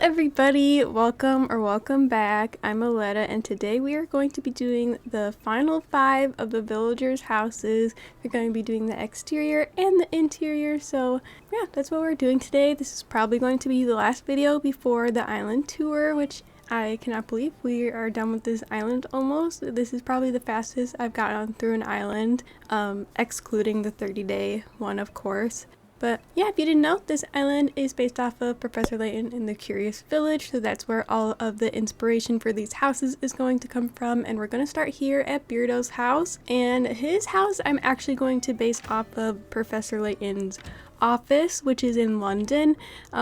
everybody, welcome back. I'm Aletta, and today we are going to be doing the final 5 of the villagers' houses. We're going to be doing the exterior and the interior, so yeah, that's what we're doing today. This is probably going to be the last video before the island tour, which I cannot believe we are done with this island almost. This is probably the fastest I've gotten through an island, excluding the 30-day one, of course. But yeah, if you didn't know, this island is based off of Professor Layton in the Curious Village, so that's where all of the inspiration for these houses is going to come from. And we're going to start here at Beardo's house, and his house I'm actually going to base off of Professor Layton's office, which is in London.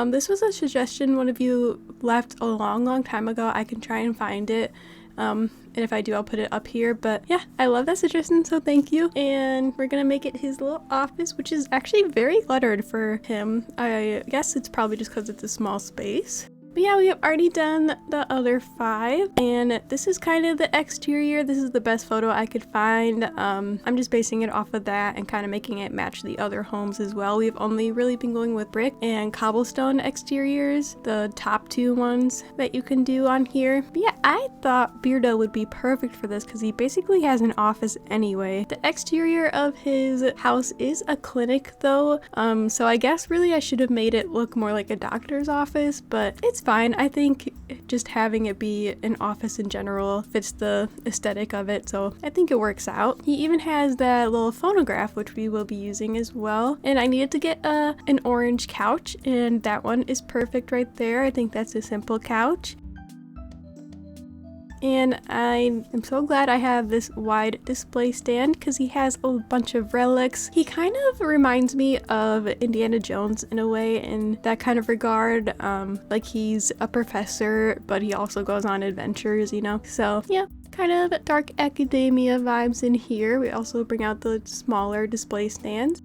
This was a suggestion one of you left a long time ago. I can try and find it. And if I do, I'll put it up here. But yeah, I love that suggestion, so thank you. And we're gonna make it his little office, which is actually very cluttered for him. I guess it's probably just because it's a small space. But yeah, we have already done the other 5, and this is kind of the exterior. This is the best photo I could find. I'm just basing it off of that and kind of making it match the other homes as well. We've only really been going with brick and cobblestone exteriors, the top 2 ones that you can do on here. But yeah, I thought Beardo would be perfect for this because he basically has an office anyway. The exterior of his house is a clinic though, so I guess really I should have made it look more like a doctor's office, but it's fine. I think just having it be an office in general fits the aesthetic of it, so I think it works out. He even has that little phonograph, which we will be using as well. And I needed to get an orange couch, and that one is perfect right there. I think that's a simple couch. And I am so glad I have this wide display stand because he has a bunch of relics. He kind of reminds me of Indiana Jones in a way, in that kind of regard. Like he's a professor, but he also goes on adventures, you know? So yeah, kind of dark academia vibes in here. We also bring out the smaller display stands.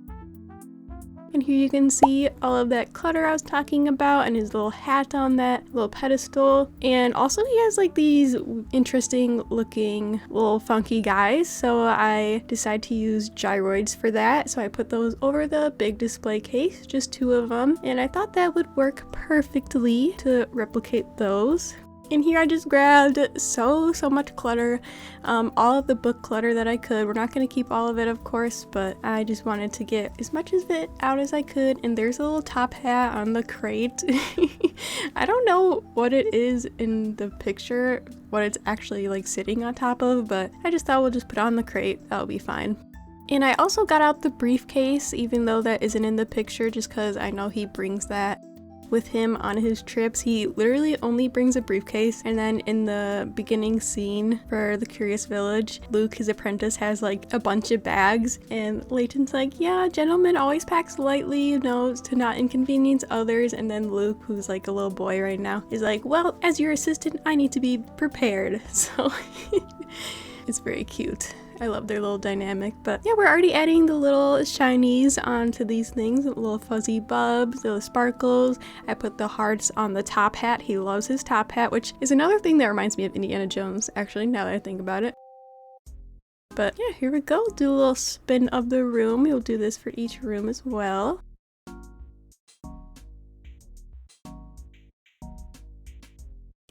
And here you can see all of that clutter I was talking about and his little hat on that little pedestal. And also he has like these interesting looking little funky guys. So I decided to use gyroids for that. So I put those over the big display case, just 2 of them. And I thought that would work perfectly to replicate those. In here I just grabbed so much clutter, all of the book clutter that I could. We're not going to keep all of it, of course, but I just wanted to get as much of it out as I could. And there's a little top hat on the crate. I don't know what it is in the picture, what it's actually like sitting on top of, but I just thought we'll just put it on the crate. That'll be fine. And I also got out the briefcase, even though that isn't in the picture, just because I know he brings that with him on his trips. He literally only brings a briefcase, and then in the beginning scene for the Curious Village, Luke, his apprentice, has like a bunch of bags, and Layton's like, yeah, gentleman always packs lightly, you know, to not inconvenience others. And then Luke, who's like a little boy right now, is like, well, as your assistant, I need to be prepared. So it's very cute. I love their little dynamic. But yeah, we're already adding the little shinies onto these things, the little fuzzy bubs, the sparkles. I put the hearts on the top hat. He loves his top hat, which is another thing that reminds me of Indiana Jones, actually, now that I think about it. But yeah, here we go. Do a little spin of the room. We'll do this for each room as well.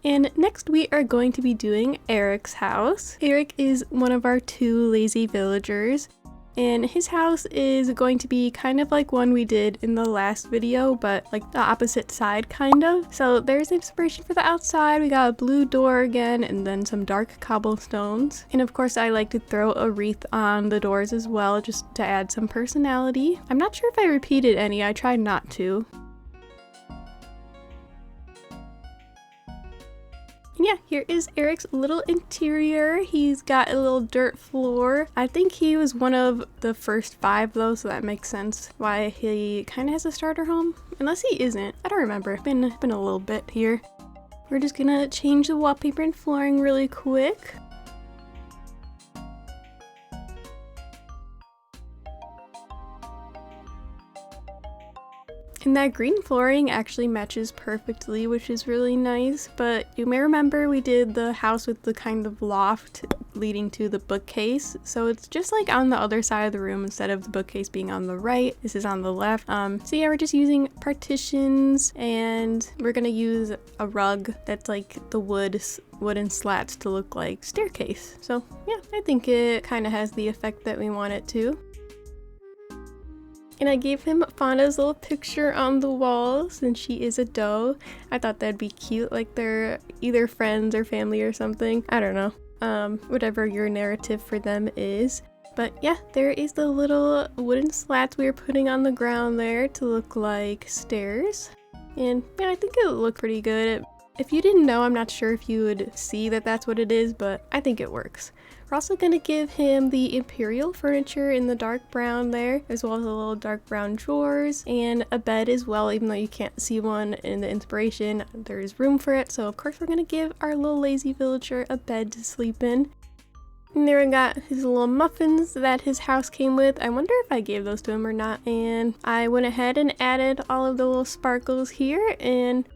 And next we are going to be doing Eric's house. Eric is one of our 2 lazy villagers, and his house is going to be kind of like one we did in the last video, but like the opposite side kind of. So there's inspiration for the outside. We got a blue door again, and then some dark cobblestones. And of course I like to throw a wreath on the doors as well, just to add some personality. I'm not sure if I repeated any, I tried not to. Yeah, here is Eric's little interior. He's got a little dirt floor. I think he was one of the first 5 though, so that makes sense why he kind of has a starter home. Unless he isn't. I don't remember. It's been a little bit here. We're just gonna change the wallpaper and flooring really quick. And that green flooring actually matches perfectly, which is really nice. But you may remember we did the house with the kind of loft leading to the bookcase. So it's just like on the other side of the room instead of the bookcase being on the right. This is on the left. So yeah, we're just using partitions, and we're gonna use a rug that's like the wooden slats to look like staircase. So yeah, I think it kind of has the effect that we want it to. And I gave him Fauna's little picture on the wall since she is a doe. I thought that'd be cute, like they're either friends or family or something. I don't know. Whatever your narrative for them is. But yeah, there is the little wooden slats we were putting on the ground there to look like stairs. And yeah, I think it looked pretty good. If you didn't know, I'm not sure if you would see that that's what it is, but I think it works. We're also going to give him the imperial furniture in the dark brown there, as well as the little dark brown drawers and a bed as well, even though you can't see one in the inspiration. There is room for it, so of course we're going to give our little lazy villager a bed to sleep in. And there we got his little muffins that his house came with. I wonder if I gave those to him or not. And I went ahead and added all of the little sparkles here, and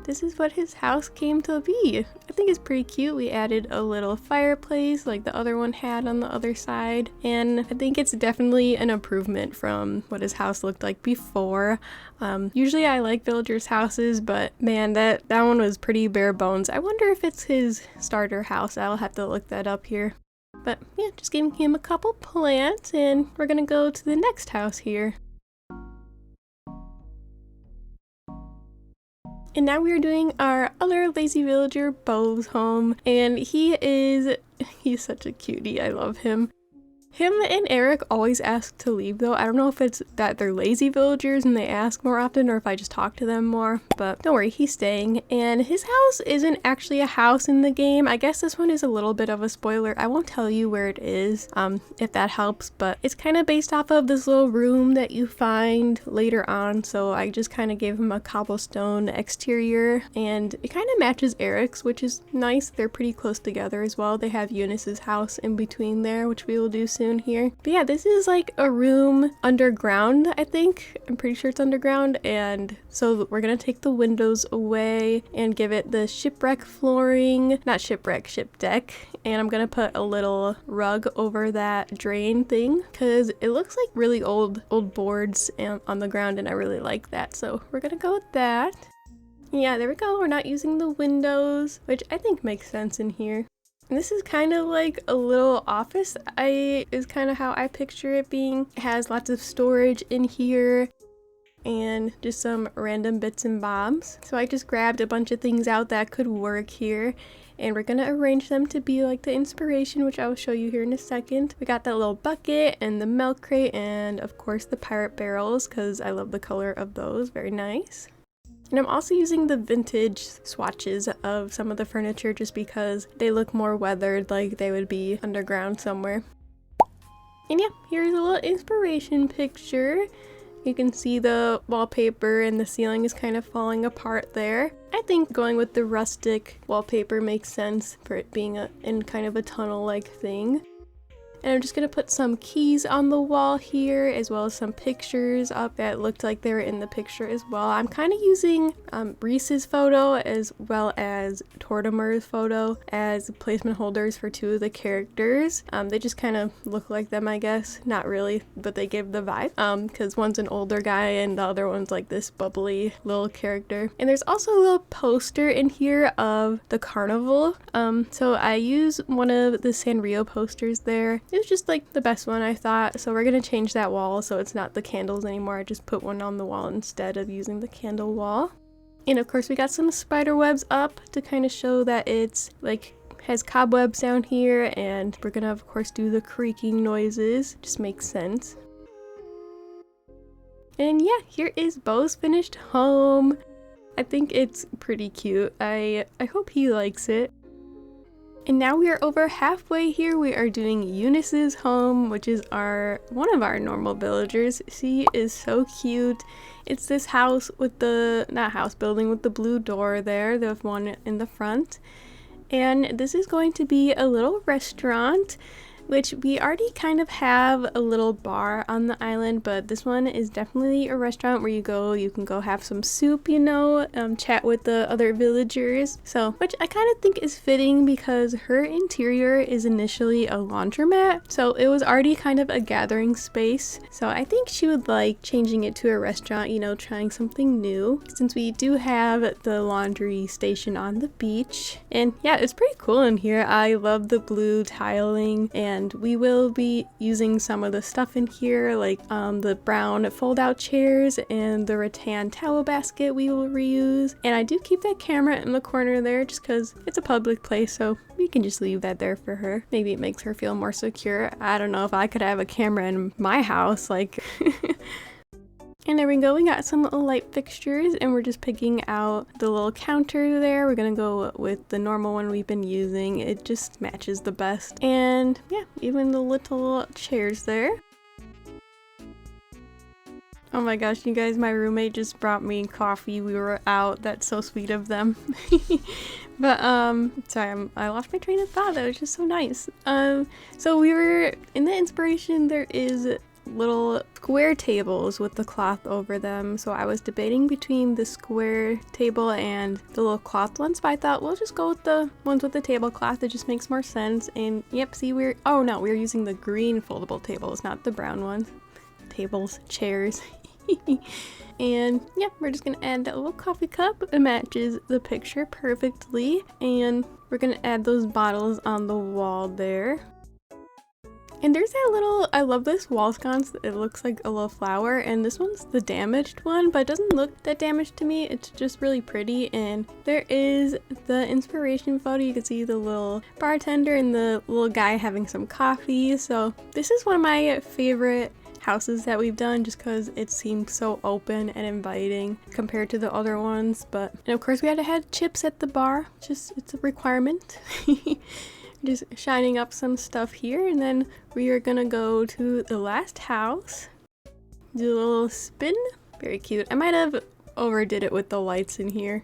this is what his house came to be. I think it's pretty cute. We added a little fireplace like the other one had on the other side, and I think it's definitely an improvement from what his house looked like before. Usually I like villagers' houses, but man, that one was pretty bare bones. I wonder if it's his starter house. I'll have to look that up here. But yeah, just giving him a couple plants, and we're gonna go to the next house here. And now we are doing our other lazy villager, Bo's home, and he's such a cutie. I love him. Him and Eric always ask to leave though. I don't know if it's that they're lazy villagers and they ask more often, or if I just talk to them more, but don't worry, he's staying. And his house isn't actually a house in the game. I guess this one is a little bit of a spoiler. I won't tell you where it is, if that helps, but it's kind of based off of this little room that you find later on. So I just kind of gave him a cobblestone exterior, and it kind of matches Eric's, which is nice. They're pretty close together as well. They have Eunice's house in between there, which we will do soon here. But yeah, this is like a room underground, I think. I'm pretty sure it's underground, and so we're gonna take the windows away and give it the shipwreck flooring, not shipwreck, ship deck, and I'm gonna put a little rug over that drain thing because it looks like really old boards on the ground, and I really like that, so we're gonna go with that. Yeah, there we go. We're not using the windows, which I think makes sense in here. And this is kind of like a little office, is kind of how I picture it being. It has lots of storage in here and just some random bits and bobs. So I just grabbed a bunch of things out that could work here, and we're gonna arrange them to be like the inspiration, which I will show you here in a second. We got that little bucket and the milk crate, and of course the pirate barrels because I love the color of those. Very nice. And I'm also using the vintage swatches of some of the furniture just because they look more weathered, like they would be underground somewhere. And yeah, here's a little inspiration picture. You can see the wallpaper and the ceiling is kind of falling apart there. I think going with the rustic wallpaper makes sense for it being in kind of a tunnel-like thing. And I'm just going to put some keys on the wall here, as well as some pictures up that looked like they were in the picture as well. I'm kind of using Reese's photo as well as Tortimer's photo as placement holders for two of the characters. They just kind of look like them, I guess. Not really, but they give the vibe. Because one's an older guy and the other one's like this bubbly little character. And there's also a little poster in here of the carnival. So I use one of the Sanrio posters there. It was just like the best one, I thought, so we're gonna change that wall so it's not the candles anymore. I just put one on the wall instead of using the candle wall. And of course we got some spider webs up to kind of show that it's like has cobwebs down here, and we're gonna of course do the creaking noises. Just makes sense. And yeah, here is Bo's finished home. I think it's pretty cute. I hope he likes it. And now we are over halfway here. We are doing Eunice's home, which is one of our normal villagers. She is so cute. It's this house with building with the blue door there, the one in the front. And this is going to be a little restaurant. which we already kind of have a little bar on the island, but this one is definitely a restaurant where you can go have some soup, you know, chat with the other villagers. So, which I kind of think is fitting because her interior is initially a laundromat, so it was already kind of a gathering space. So I think she would like changing it to a restaurant, you know, trying something new, since we do have the laundry station on the beach. And yeah, it's pretty cool in here. I love the blue tiling, and we will be using some of the stuff in here, like the brown fold-out chairs and the rattan towel basket we will reuse. And I do keep that camera in the corner there just because it's a public place, so we can just leave that there for her. Maybe it makes her feel more secure. I don't know if I could have a camera in my house, like... And there we go, we got some light fixtures, and we're just picking out the little counter there. We're gonna go with the normal one we've been using. It just matches the best. And yeah, even the little chairs there. Oh my gosh, you guys, my roommate just brought me coffee. We were out. That's so sweet of them. But sorry, I lost my train of thought. That was just so nice. So we were in the inspiration, there is little square tables with the cloth over them, so I was debating between the square table and the little cloth ones, but I thought we'll just go with the ones with the tablecloth. It just makes more sense. And yep, see, we're using the green foldable tables, not the brown ones. Tables, chairs. And yeah, we're just gonna add that little coffee cup. It matches the picture perfectly, and we're gonna add those bottles on the wall there. And there's that little, I love this wall sconce. It looks like a little flower, and this one's the damaged one, but it doesn't look that damaged to me. It's just really pretty. And there is the inspiration photo. You can see the little bartender and the little guy having some coffee. So this is one of my favorite houses that we've done, just because it seems so open and inviting compared to the other ones. But, and of course we had to have chips at the bar. It's a requirement. Just shining up some stuff here, and then we are gonna go to the last house. Do a little spin. Very cute. I might have overdid it with the lights in here.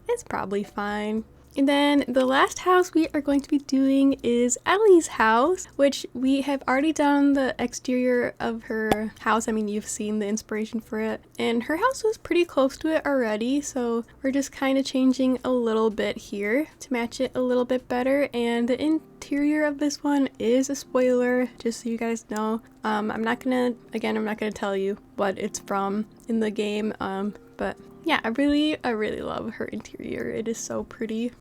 It's probably fine. And then the last house we are going to be doing is Ellie's house, which we have already done the exterior of her house. I mean, you've seen the inspiration for it. And her house was pretty close to it already, so we're just kind of changing a little bit here to match it a little bit better. And the interior of this one is a spoiler, just so you guys know. I'm not gonna tell you what it's from in the game, but yeah, I really love her interior. It is so pretty.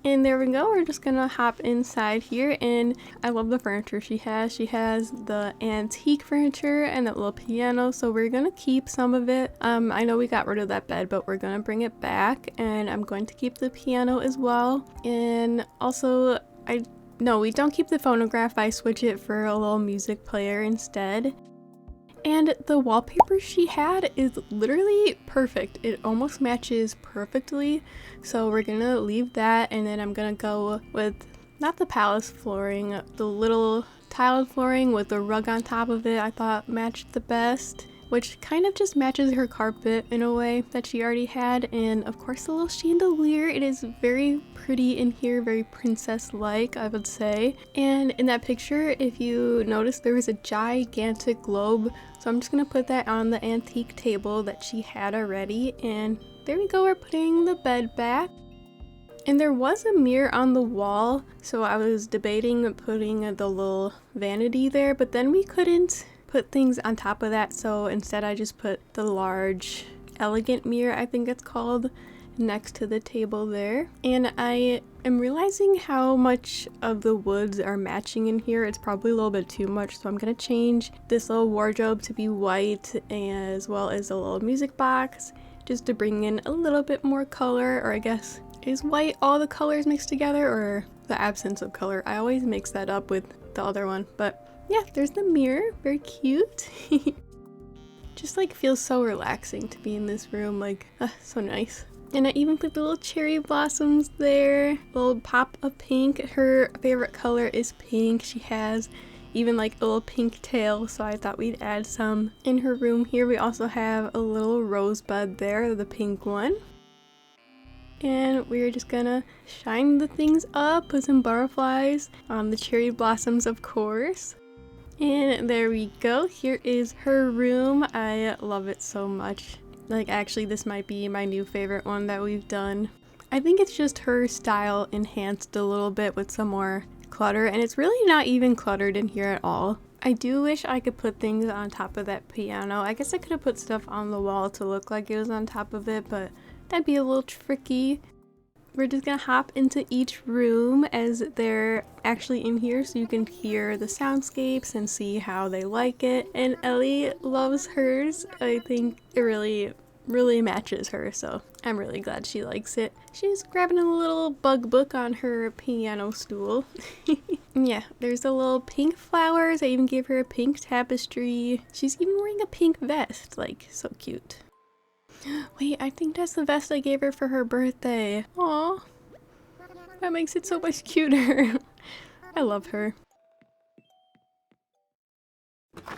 And there we go, we're just gonna hop inside here, and I love the furniture she has. She has the antique furniture and that little piano, so we're gonna keep some of it. I know we got rid of that bed, but we're gonna bring it back, and I'm going to keep the piano as well. And also, no, we don't keep the phonograph. I switch it for a little music player instead. And the wallpaper she had is literally perfect. It almost matches perfectly. So we're gonna leave that, and then I'm gonna go with not the palace flooring, the little tiled flooring with the rug on top of it. I thought matched the best, which kind of just matches her carpet in a way that she already had. And of course the little chandelier, it is very pretty in here, very princess-like, I would say. And in that picture, if you notice, there was a gigantic globe, so I'm just gonna put that on the antique table that she had already. And there we go, we're putting the bed back. And there was a mirror on the wall, so I was debating putting the little vanity there, but then we couldn't put things on top of that, so instead I just put the large elegant mirror, I think it's called, next to the table there. And I am realizing how much of the woods are matching in here. It's probably a little bit too much, so I'm gonna change this little wardrobe to be white, as well as a little music box, just to bring in a little bit more color. Or I guess, is white all the colors mixed together, or the absence of color? I always mix that up with the other one, but yeah, there's the mirror, very cute. Just like feels so relaxing to be in this room, like so nice. And I even put the little cherry blossoms there, little pop of pink. Her favorite color is pink. She has even like a little pink tail, so I thought we'd add some in her room here. We also have a little rosebud there, the pink one. And we're just gonna shine the things up, put some butterflies on the cherry blossoms, of course. And there we go. Here is her room. I love it so much. Like, actually, this might be my new favorite one that we've done. I think it's just her style enhanced a little bit with some more clutter, and it's really not even cluttered in here at all. I do wish I could put things on top of that piano. I guess I could have put stuff on the wall to look like it was on top of it, but that'd be a little tricky. We're just gonna hop into each room as they're actually in here so you can hear the soundscapes and see how they like it. And Ellie loves hers. I think it really matches her, so I'm really glad she likes it. She's grabbing a little bug book on her piano stool. Yeah, there's the little pink flowers. I even gave her a pink tapestry. She's even wearing a pink vest, like, so cute. Wait, I think that's the vest I gave her for her birthday. Aw, that makes it so much cuter. I love her.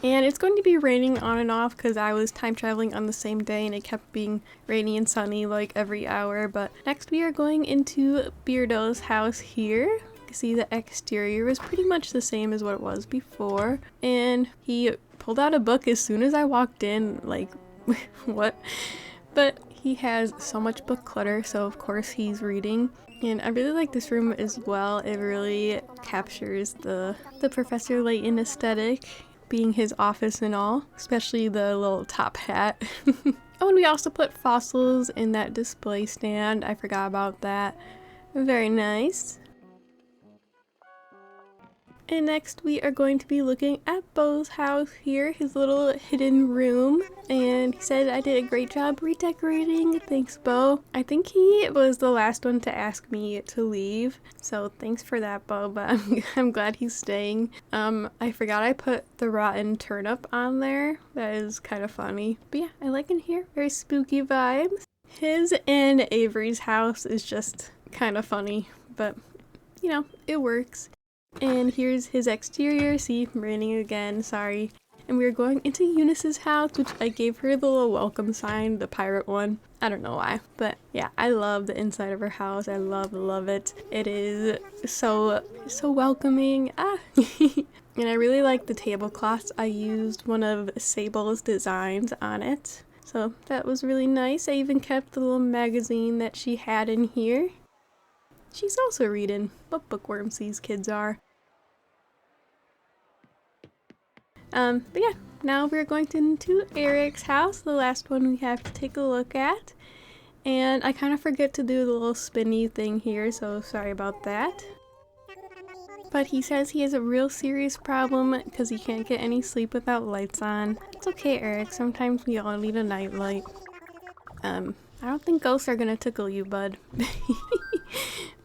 And it's going to be raining on and off because I was time traveling on the same day and it kept being rainy and sunny like every hour. But next we are going into Beardo's house here. You can see the exterior is pretty much the same as what it was before. And he pulled out a book as soon as I walked in, like, what? But he has so much book clutter, so of course he's reading. And I really like this room as well. It really captures the Professor Layton aesthetic, being his office and all, especially the little top hat. Oh, and we also put fossils in that display stand. I forgot about that. Very nice. And next we are going to be looking at Beau's house here, his little hidden room. And he said I did a great job redecorating. Thanks, Beau. I think he was the last one to ask me to leave. So thanks for that, Beau, but I'm glad he's staying. I forgot I put the rotten turnip on there. That is kind of funny. But yeah, I like in here. Very spooky vibes. His and Avery's house is just kind of funny, but you know, it works. And here's his exterior. See, raining again, sorry. And we are going into Eunice's house, which I gave her the little welcome sign, the pirate one. I don't know why, but yeah, I love the inside of her house. I love it. It is so welcoming. Ah. And I really like the tablecloths. I used one of Sable's designs on it, so that was really nice. I even kept the little magazine that she had in here. She's also reading. What bookworms these kids are. But yeah, now we're going into Eric's house, the last one we have to take a look at. And I kind of forget to do the little spinny thing here, so sorry about that. But he says he has a real serious problem because he can't get any sleep without lights on. It's okay, Eric. Sometimes we all need a nightlight. I don't think ghosts are gonna tickle you, bud.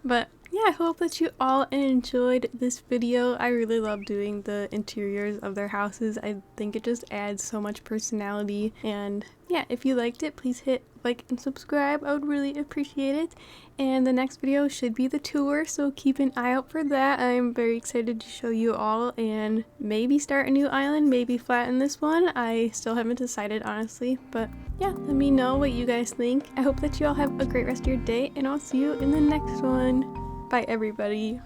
But yeah, I hope that you all enjoyed this video. I really love doing the interiors of their houses. I think it just adds so much personality. And yeah, if you liked it, please hit like and subscribe. I would really appreciate it. And the next video should be the tour, so keep an eye out for that. I'm very excited to show you all and maybe start a new island, maybe flatten this one. I still haven't decided, honestly, but yeah, let me know what you guys think. I hope that you all have a great rest of your day, and I'll see you in the next one. Bye, everybody.